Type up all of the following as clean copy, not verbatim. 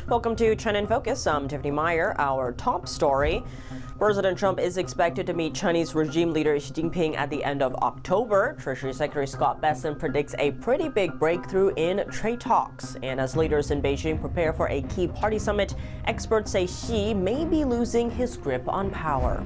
Welcome to China in Focus. I'm Tiffany Meyer. Our top story. President Trump is expected to meet Chinese regime leader Xi Jinping at the end of October. Treasury Secretary Scott Bessent predicts a pretty big breakthrough in trade talks. And as leaders in Beijing prepare for a key party summit, experts say Xi may be losing his grip on power.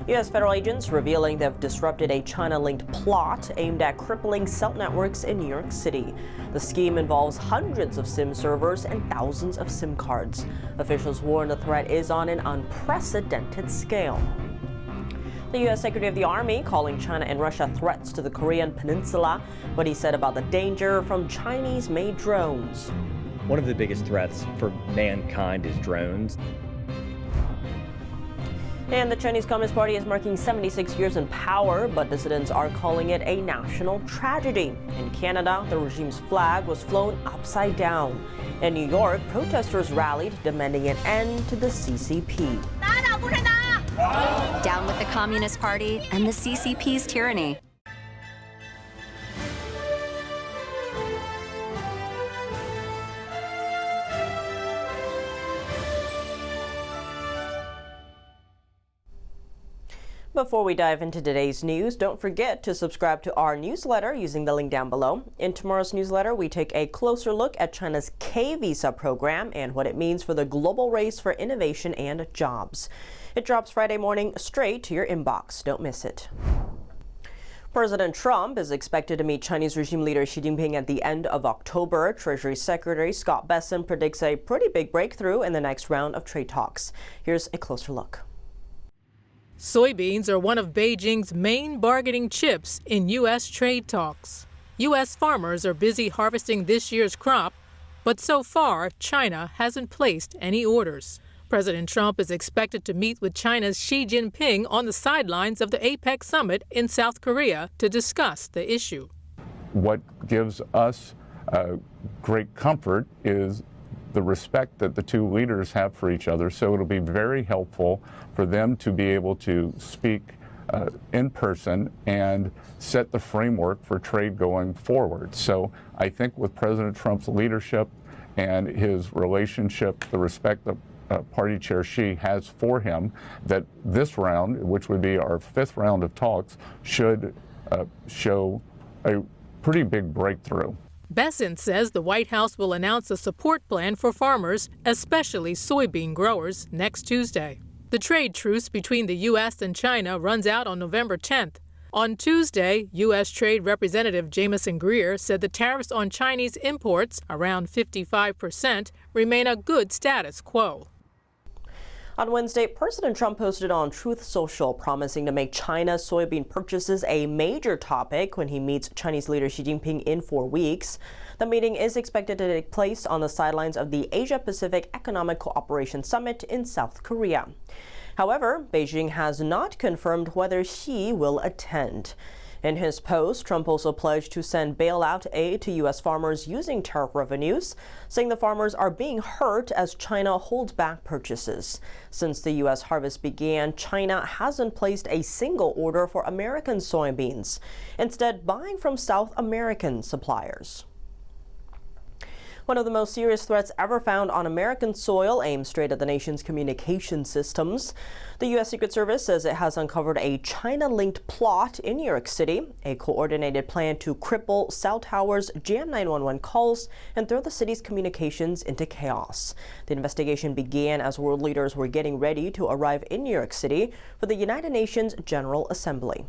U.S. federal agents revealing they've disrupted a China-linked plot aimed at crippling cell networks in New York City. The scheme involves hundreds of SIM servers and thousands of SIM cards. Officials warn the threat is on an unprecedented scale. The U.S. Secretary of the Army calling China and Russia threats to the Korean Peninsula. What he said about the danger from Chinese-made drones. One of the biggest threats for mankind is drones. And the Chinese Communist Party is marking 76 years in power, but dissidents are calling it a national tragedy. In Canada, the regime's flag was flown upside down. In New York, protesters rallied, demanding an end to the CCP. Down with the Communist Party and the CCP's tyranny. Before we dive into today's news, don't forget to subscribe to our newsletter using the link down below. In tomorrow's newsletter, we take a closer look at China's K-Visa program and what it means for the global race for innovation and jobs. It drops Friday morning straight to your inbox. Don't miss it. President Trump is expected to meet Chinese regime leader Xi Jinping at the end of October. Treasury Secretary Scott Bessent predicts a pretty big breakthrough in the next round of trade talks. Here's a closer look. Soybeans are one of Beijing's main bargaining chips in U.S. trade talks. U.S. farmers are busy harvesting this year's crop, but so far, China hasn't placed any orders. President Trump is expected to meet with China's Xi Jinping on the sidelines of the APEC summit in South Korea to discuss the issue. What gives us great comfort is the respect that the two leaders have for each other, so it'll be very helpful for them to be able to speak in person and set the framework for trade going forward. So I think with President Trump's leadership and his relationship, the respect that Party Chair Xi has for him, that this round, which would be our fifth round of talks, should show a pretty big breakthrough. Bessent says the White House will announce a support plan for farmers, especially soybean growers, next Tuesday. The trade truce between the U.S. and China runs out on November 10th. On Tuesday, U.S. Trade Representative Jamieson Greer said the tariffs on Chinese imports, around 55%, remain a good status quo. On Wednesday, President Trump posted on Truth Social promising to make China's soybean purchases a major topic when he meets Chinese leader Xi Jinping in 4 weeks. The meeting is expected to take place on the sidelines of the Asia-Pacific Economic Cooperation Summit in South Korea. However, Beijing has not confirmed whether Xi will attend. In his post, Trump also pledged to send bailout aid to U.S. farmers using tariff revenues, saying the farmers are being hurt as China holds back purchases. Since the U.S. harvest began, China hasn't placed a single order for American soybeans, instead buying from South American suppliers. One of the most serious threats ever found on American soil aims straight at the nation's communication systems. The U.S. Secret Service says it has uncovered a China-linked plot in New York City, a coordinated plan to cripple cell towers, jam 911 calls, and throw the city's communications into chaos. The investigation began as world leaders were getting ready to arrive in New York City for the United Nations General Assembly.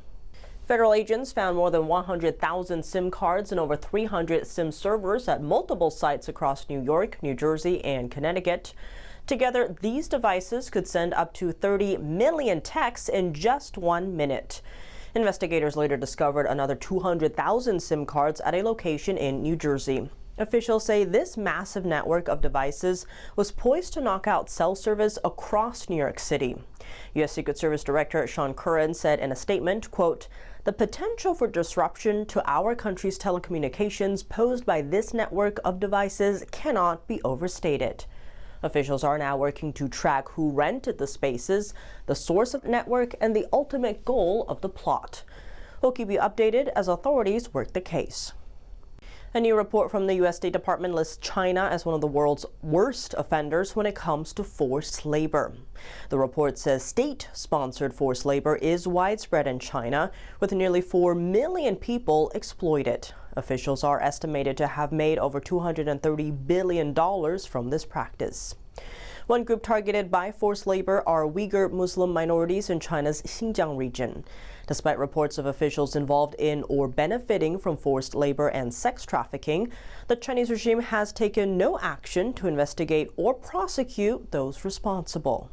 Federal agents found more than 100,000 SIM cards and over 300 SIM servers at multiple sites across New York, New Jersey, and Connecticut. Together, these devices could send up to 30 million texts in just 1 minute. Investigators later discovered another 200,000 SIM cards at a location in New Jersey. Officials say this massive network of devices was poised to knock out cell service across New York City. U.S. Secret Service Director Sean Curran said in a statement, quote, "The potential for disruption to our country's telecommunications posed by this network of devices cannot be overstated." Officials are now working to track who rented the spaces, the source of the network, and the ultimate goal of the plot. We'll keep you updated as authorities work the case. A new report from the U.S. State Department lists China as one of the world's worst offenders when it comes to forced labor. The report says state-sponsored forced labor is widespread in China, with nearly 4 million people exploited. Officials are estimated to have made over $230 billion from this practice. One group targeted by forced labor are Uyghur Muslim minorities in China's Xinjiang region. Despite reports of officials involved in or benefiting from forced labor and sex trafficking, the Chinese regime has taken no action to investigate or prosecute those responsible.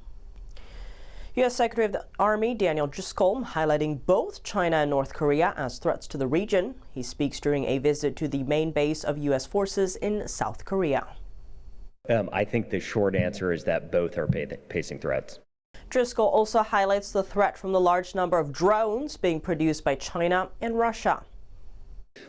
U.S. Secretary of the Army Daniel Driscoll highlighting both China and North Korea as threats to the region. He speaks during a visit to the main base of U.S. forces in South Korea. I think the short answer is that both are facing threats. Driscoll also highlights the threat from the large number of drones being produced by China and Russia.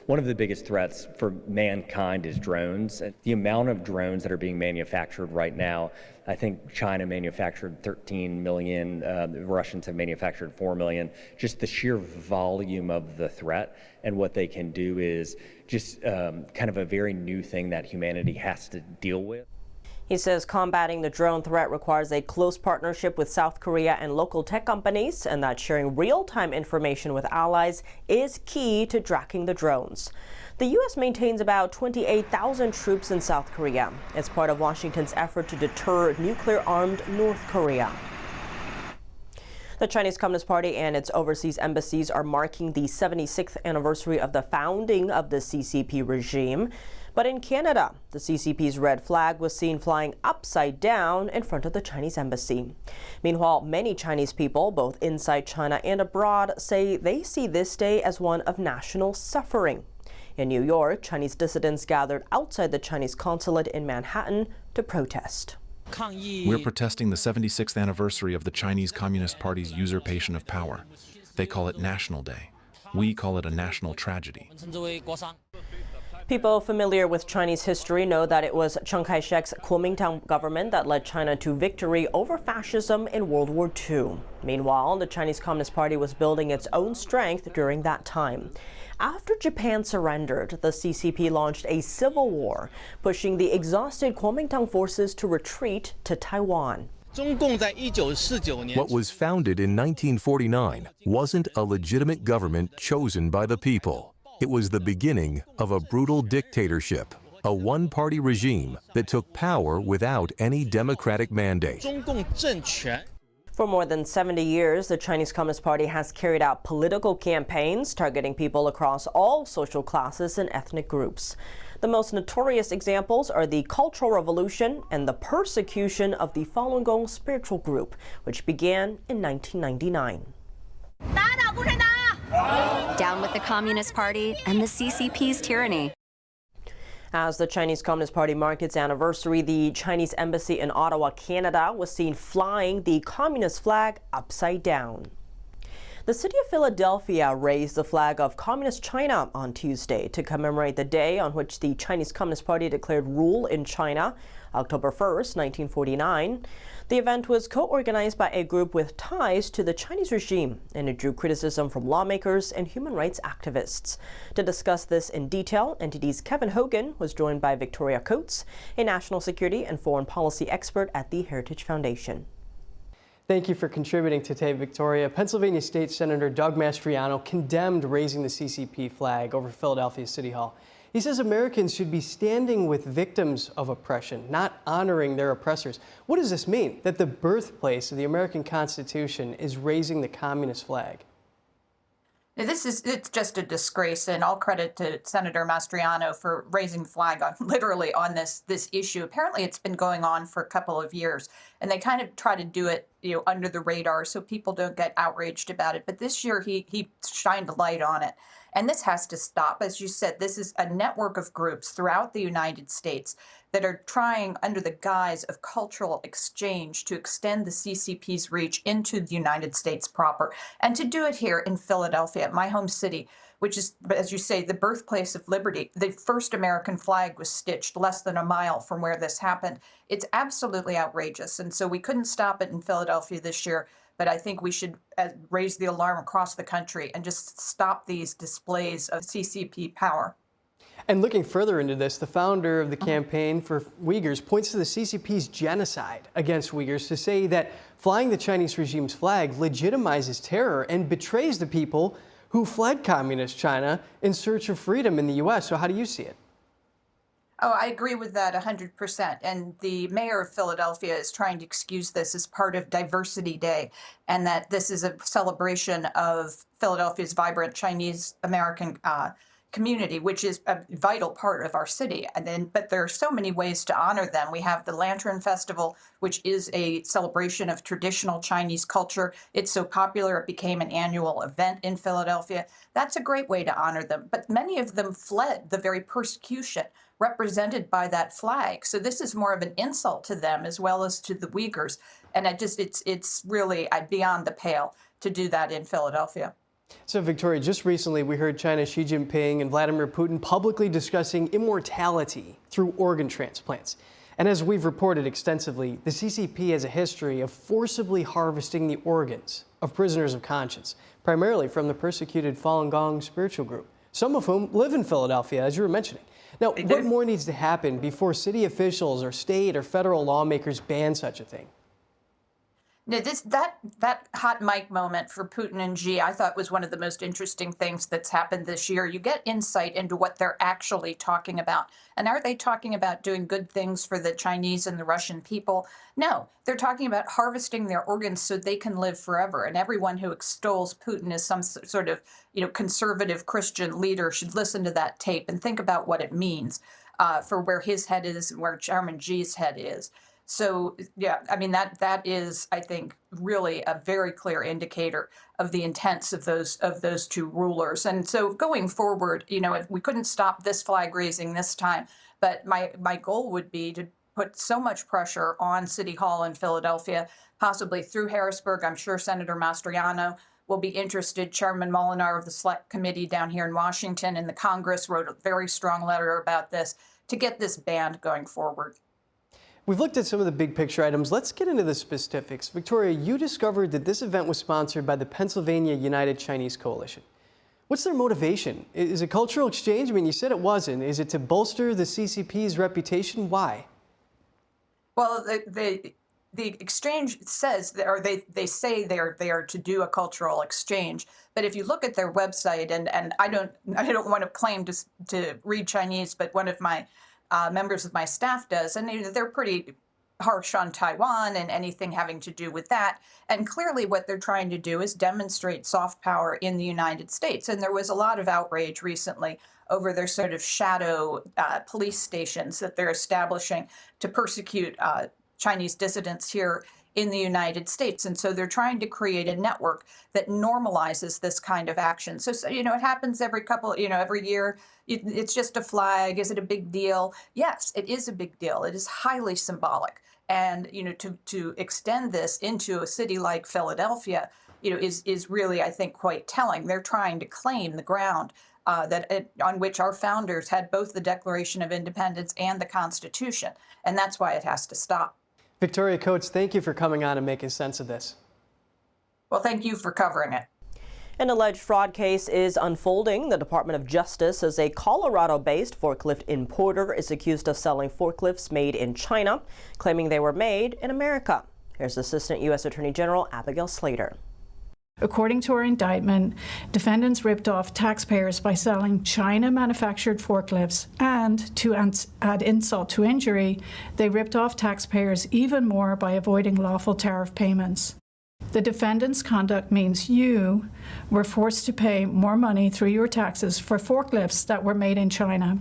One of the biggest threats for mankind is drones. The amount of drones that are being manufactured right now, I think China manufactured 13 million, the Russians have manufactured 4 million. Just the sheer volume of the threat and what they can do is just kind of a very new thing that humanity has to deal with. He says combating the drone threat requires a close partnership with South Korea and local tech companies, and that sharing real-time information with allies is key to tracking the drones. The U.S. maintains about 28,000 troops in South Korea. It's part of Washington's effort to deter nuclear-armed North Korea. The Chinese Communist Party and its overseas embassies are marking the 76th anniversary of the founding of the CCP regime. But in Canada, the CCP's red flag was seen flying upside down in front of the Chinese embassy. Meanwhile, many Chinese people, both inside China and abroad, say they see this day as one of national suffering. In New York, Chinese dissidents gathered outside the Chinese consulate in Manhattan to protest. We're protesting the 76th anniversary of the Chinese Communist Party's usurpation of power. They call it National Day. We call it a national tragedy. People familiar with Chinese history know that it was Chiang Kai-shek's Kuomintang government that led China to victory over fascism in World War II. Meanwhile, the Chinese Communist Party was building its own strength during that time. After Japan surrendered, the CCP launched a civil war, pushing the exhausted Kuomintang forces to retreat to Taiwan. What was founded in 1949 wasn't a legitimate government chosen by the people. It was the beginning of a brutal dictatorship, a one-party regime that took power without any democratic mandate. For more than 70 years, the Chinese Communist Party has carried out political campaigns targeting people across all social classes and ethnic groups. The most notorious examples are the Cultural Revolution and the persecution of the Falun Gong spiritual group, which began in 1999. Down with the Communist Party and the CCP's tyranny. As the Chinese Communist Party marked its anniversary, the Chinese embassy in Ottawa, Canada, was seen flying the communist flag upside down. The city of Philadelphia raised the flag of Communist China on Tuesday to commemorate the day on which the Chinese Communist Party declared rule in China, October 1st, 1949. The event was co-organized by a group with ties to the Chinese regime, and it drew criticism from lawmakers and human rights activists. To discuss this in detail, NTD's Kevin Hogan was joined by Victoria Coates, a national security and foreign policy expert at the Heritage Foundation. Thank you for contributing today, Victoria. Pennsylvania State Senator Doug Mastriano condemned raising the CCP flag over Philadelphia City Hall. He says Americans should be standing with victims of oppression, not honoring their oppressors. What does this mean, that the birthplace of the American Constitution is raising the communist flag? It's just a disgrace, and all credit to Senator Mastriano for raising the flag literally on this issue. Apparently, it's been going on for a couple of years, and they kind of try to do it, under the radar so people don't get outraged about it. But this year, he shined a light on it. And this has to stop. As you said, this is a network of groups throughout the United States that are trying, under the guise of cultural exchange, to extend the CCP's reach into the United States proper, and to do it here in Philadelphia, my home city, which is, as you say, the birthplace of liberty. The first American flag was stitched less than a mile from where this happened. It's absolutely outrageous. And so we couldn't stop it in Philadelphia this year. But I think we should raise the alarm across the country and just stop these displays of CCP power. And looking further into this, the founder of the Campaign for Uyghurs points to the CCP's genocide against Uyghurs to say that flying the Chinese regime's flag legitimizes terror and betrays the people who fled communist China in search of freedom in the U.S. So how do you see it? Oh, I agree with that 100%. And the mayor of Philadelphia is trying to excuse this as part of Diversity Day, and that this is a celebration of Philadelphia's vibrant Chinese American community, which is a vital part of our city. But there are so many ways to honor them. We have the Lantern Festival, which is a celebration of traditional Chinese culture. It's so popular, it became an annual event in Philadelphia. That's a great way to honor them. But many of them fled the very persecution represented by that flag. So this is more of an insult to them as well as to the Uyghurs. And it's really beyond the pale to do that in Philadelphia. So, Victoria, just recently we heard China's Xi Jinping and Vladimir Putin publicly discussing immortality through organ transplants. And as we've reported extensively, the CCP has a history of forcibly harvesting the organs of prisoners of conscience, primarily from the persecuted Falun Gong spiritual group, some of whom live in Philadelphia, as you were mentioning. Now, what more needs to happen before city officials or state or federal lawmakers ban such a thing? Now, that hot mic moment for Putin and Xi, I thought was one of the most interesting things that's happened this year. You get insight into what they're actually talking about. And are they talking about doing good things for the Chinese and the Russian people? No, they're talking about harvesting their organs so they can live forever. And everyone who extols Putin as some sort of, conservative Christian leader should listen to that tape and think about what it means for where his head is and where Chairman Xi's head is. So, yeah, I mean, that is, I think, really a very clear indicator of the intents of those two rulers. And so going forward, if we couldn't stop this flag raising this time, but my goal would be to put so much pressure on City Hall in Philadelphia, possibly through Harrisburg. I'm sure Senator Mastriano will be interested. Chairman Molinar of the Select Committee down here in Washington and the Congress wrote a very strong letter about this to get this banned going forward. We've looked at some of the big picture items. Let's get into the specifics. Victoria, you discovered that this event was sponsored by the Pennsylvania United Chinese Coalition. What's their motivation? Is it cultural exchange? I mean, you said it wasn't. Is it to bolster the CCP's reputation? Why? Well, the exchange says, or they say they are to do a cultural exchange. But if you look at their website, and I don't want to claim to read Chinese, but one of my members of my staff does, and they're pretty harsh on Taiwan and anything having to do with that. And clearly what they're trying to do is demonstrate soft power in the United States. And there was a lot of outrage recently over their sort of shadow police stations that they're establishing to persecute Chinese dissidents here in the United States. And so they're trying to create a network that normalizes this kind of action. So it happens every year. It's just a flag. Is it a big deal? Yes, it is a big deal. It is highly symbolic. And, to extend this into a city like Philadelphia, is really, I think, quite telling. They're trying to claim the ground on which our founders had both the Declaration of Independence and the Constitution. And that's why it has to stop. Victoria Coates, thank you for coming on and making sense of this. Well, thank you for covering it. An alleged fraud case is unfolding. The Department of Justice says a Colorado-based forklift importer is accused of selling forklifts made in China, claiming they were made in America. Here's Assistant U.S. Attorney General Abigail Slater. According to our indictment, defendants ripped off taxpayers by selling China-manufactured forklifts, and to add insult to injury, they ripped off taxpayers even more by avoiding lawful tariff payments. The defendant's conduct means you were forced to pay more money through your taxes for forklifts that were made in China.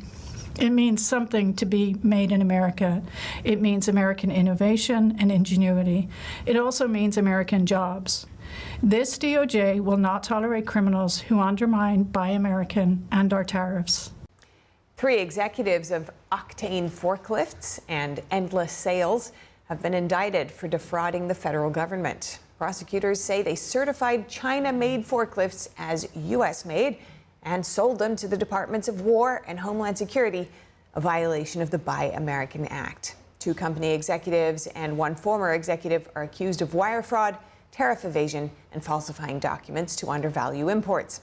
It means something to be made in America. It means American innovation and ingenuity. It also means American jobs. This DOJ will not tolerate criminals who undermine Buy American and our tariffs. 3 executives of Octane Forklifts and Endless Sales have been indicted for defrauding the federal government. Prosecutors say they certified China-made forklifts as U.S.-made and sold them to the Departments of War and Homeland Security, a violation of the Buy American Act. 2 company executives and 1 former executive are accused of wire fraud, tariff evasion, and falsifying documents to undervalue imports.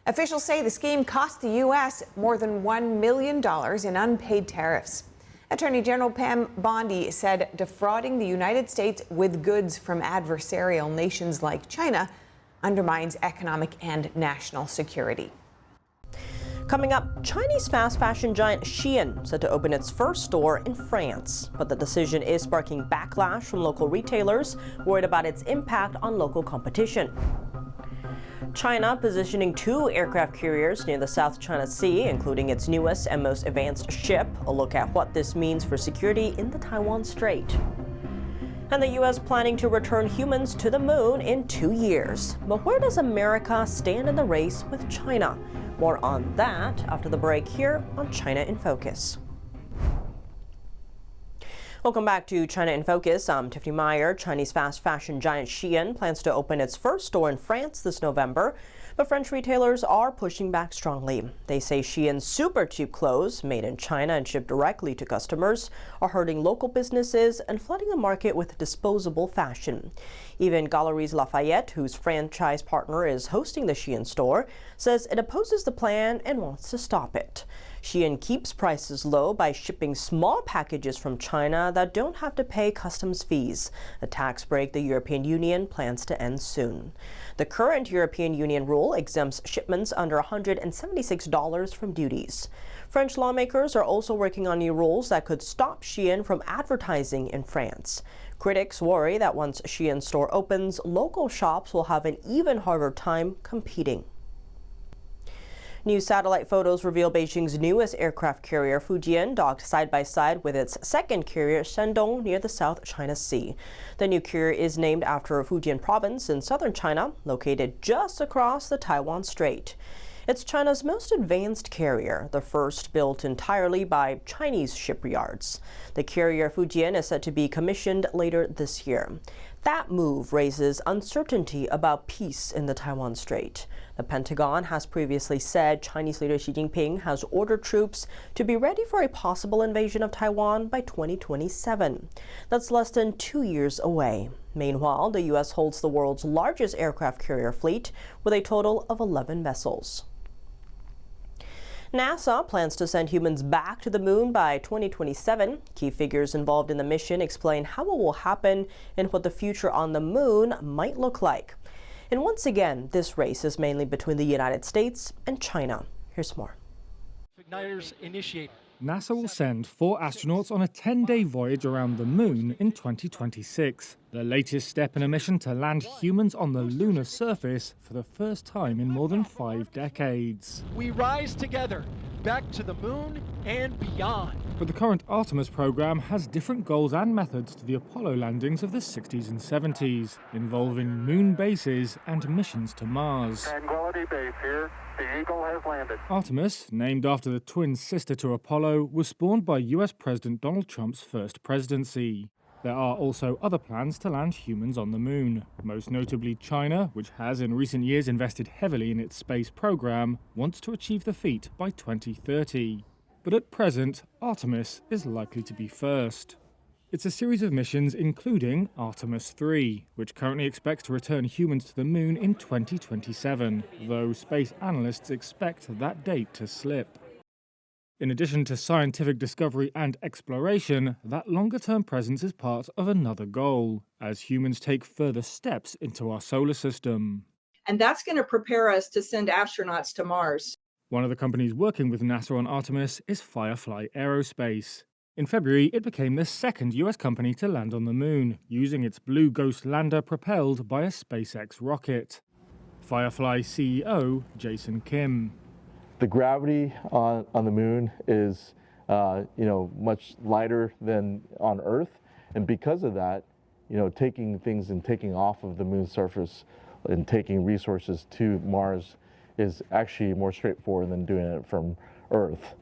Officials say the scheme cost the U.S. more than $1 million in unpaid tariffs. Attorney General Pam Bondi said defrauding the United States with goods from adversarial nations like China undermines economic and national security. Coming up, Chinese fast fashion giant Shein set to open its first store in France. But the decision is sparking backlash from local retailers worried about its impact on local competition. China positioning 2 aircraft carriers near the South China Sea, including its newest and most advanced ship. A look at what this means for security in the Taiwan Strait. And the U.S. planning to return humans to the moon in 2 years. But where does America stand in the race with China? More on that after the break here on China in Focus. Welcome back to China in Focus. I'm Tiffany Meyer. Chinese fast fashion giant Shein plans to open its first store in France this November, but French retailers are pushing back strongly. They say Shein's super cheap clothes, made in China and shipped directly to customers, are hurting local businesses and flooding the market with disposable fashion. Even Galeries Lafayette, whose franchise partner is hosting the Shein store, says it opposes the plan and wants to stop it. Shein keeps prices low by shipping small packages from China that don't have to pay customs fees, a tax break the European Union plans to end soon. The current European Union rule exempts shipments under $176 from duties. French lawmakers are also working on new rules that could stop Shein from advertising in France. Critics worry that once Shein's store opens, local shops will have an even harder time competing. New satellite photos reveal Beijing's newest aircraft carrier, Fujian, docked side by side with its second carrier, Shandong, near the South China Sea. The new carrier is named after Fujian province in southern China, located just across the Taiwan Strait. It's China's most advanced carrier, the first built entirely by Chinese shipyards. The carrier Fujian is set to be commissioned later this year. That move raises uncertainty about peace in the Taiwan Strait. The Pentagon has previously said Chinese leader Xi Jinping has ordered troops to be ready for a possible invasion of Taiwan by 2027. That's less than 2 years away. Meanwhile, the U.S. holds the world's largest aircraft carrier fleet with a total of 11 vessels. NASA plans to send humans back to the moon by 2027. Key figures involved in the mission explain how it will happen and what the future on the moon might look like. And once again, this race is mainly between the United States and China. Here's more. Igniters initiate. NASA will send 4 astronauts on a 10-day voyage around the moon in 2026, the latest step in a mission to land humans on the lunar surface for the first time in more than 5 decades. We rise together, back to the moon and beyond. But the current Artemis program has different goals and methods to the Apollo landings of the 60s and 70s, involving moon bases and missions to Mars. Tranquility Base here. The Eagle has landed. Artemis, named after the twin sister to Apollo, was spawned by US President Donald Trump's first presidency. There are also other plans to land humans on the moon. Most notably, China, which has in recent years invested heavily in its space program, wants to achieve the feat by 2030. But at present, Artemis is likely to be first. It's a series of missions including Artemis 3, which currently expects to return humans to the moon in 2027, though space analysts expect that date to slip. In addition to scientific discovery and exploration, that longer-term presence is part of another goal, as humans take further steps into our solar system. And that's going to prepare us to send astronauts to Mars. One of the companies working with NASA on Artemis is Firefly Aerospace. In February, it became the second US company to land on the moon, using its Blue Ghost lander propelled by a SpaceX rocket. Firefly CEO Jason Kim. The gravity on the moon is much lighter than on Earth, and because of that, taking things and taking off of the moon's surface and taking resources to Mars is actually more straightforward than doing it from Earth.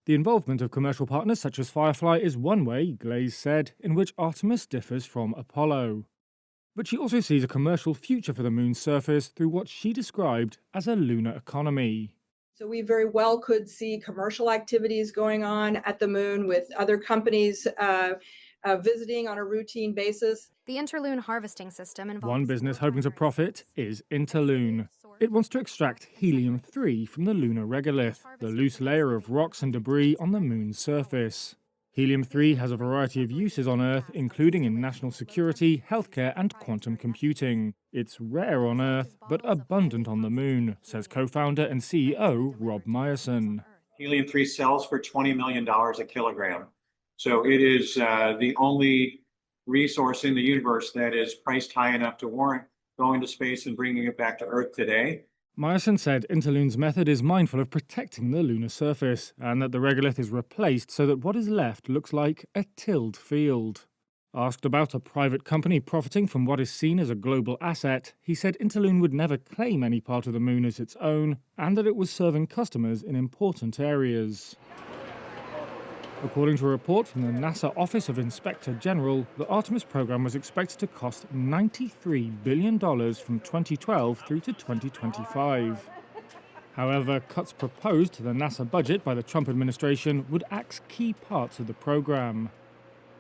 The involvement of commercial partners such as Firefly is one way, Glaze said, in which Artemis differs from Apollo. But she also sees a commercial future for the moon's surface through what she described as a lunar economy. So we very well could see commercial activities going on at the moon with other companies visiting on a routine basis. The Interloon harvesting system involves... One business hoping to profit is Interloon. It wants to extract helium-3 from the lunar regolith, the loose layer of rocks and debris on the moon's surface. Helium-3 has a variety of uses on Earth, including in national security, healthcare and quantum computing. It's rare on Earth, but abundant on the moon, says co-founder and CEO Rob Meyerson. Helium-3 sells for $20 million a kilogram. So it is the only resource in the universe that is priced high enough to warrant going to space and bringing it back to Earth today. Meyerson said Interlune's method is mindful of protecting the lunar surface, and that the regolith is replaced so that what is left looks like a tilled field. Asked about a private company profiting from what is seen as a global asset, he said Interlune would never claim any part of the moon as its own, and that it was serving customers in important areas. According to a report from the NASA Office of Inspector General, the Artemis program was expected to cost $93 billion from 2012 through to 2025. However, cuts proposed to the NASA budget by the Trump administration would axe key parts of the program.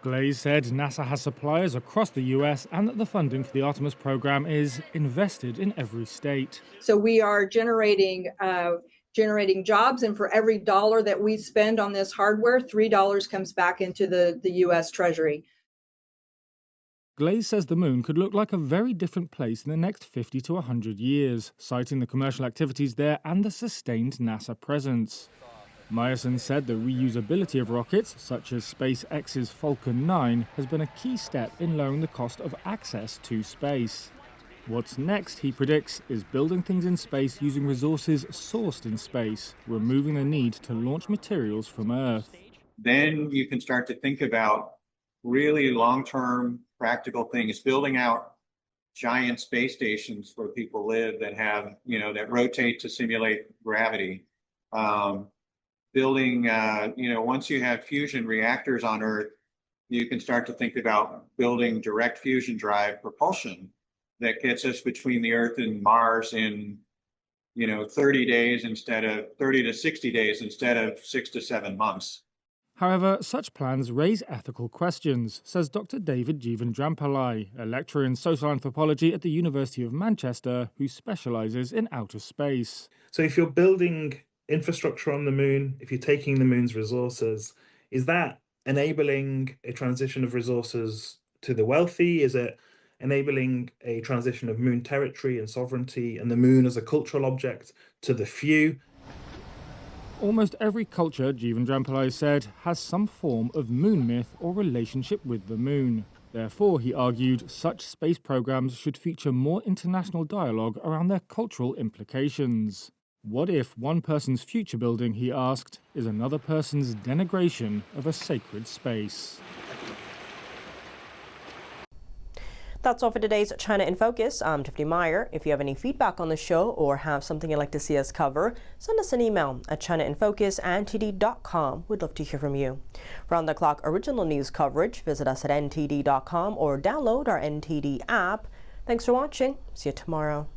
Glaze said NASA has suppliers across the US and that the funding for the Artemis program is invested in every state. So we are generating jobs, and for every dollar that we spend on this hardware, $3 comes back into the US Treasury. Glaze says the moon could look like a very different place in the next 50 to 100 years, citing the commercial activities there and the sustained NASA presence. Meyerson said the reusability of rockets, such as SpaceX's Falcon 9, has been a key step in lowering the cost of access to space. What's next, he predicts, is building things in space using resources sourced in space, removing the need to launch materials from Earth. Then you can start to think about really long-term practical things, building out giant space stations where people live that have, that rotate to simulate gravity. Building, once you have fusion reactors on Earth, you can start to think about building direct fusion drive propulsion that gets us between the Earth and Mars in, 30 days instead of 30 to 60 days instead of 6 to 7 months. However, such plans raise ethical questions, says Dr. David Jeevan-Drampillai, a lecturer in social anthropology at the University of Manchester who specialises in outer space. So if you're building infrastructure on the moon, if you're taking the moon's resources, is that enabling a transition of resources to the wealthy? Is it enabling a transition of moon territory and sovereignty and the moon as a cultural object to the few? Almost every culture, Jeevan-Drampillai said, has some form of moon myth or relationship with the moon. Therefore, he argued, such space programs should feature more international dialogue around their cultural implications. What if one person's future building, he asked, is another person's denigration of a sacred space? That's all for today's China in Focus. I'm Tiffany Meyer. If you have any feedback on the show or have something you'd like to see us cover, send us an email at chinainfocus@ntd.com. We'd love to hear from you. Round-the-clock original news coverage, visit us at ntd.com or download our NTD app. Thanks for watching. See you tomorrow.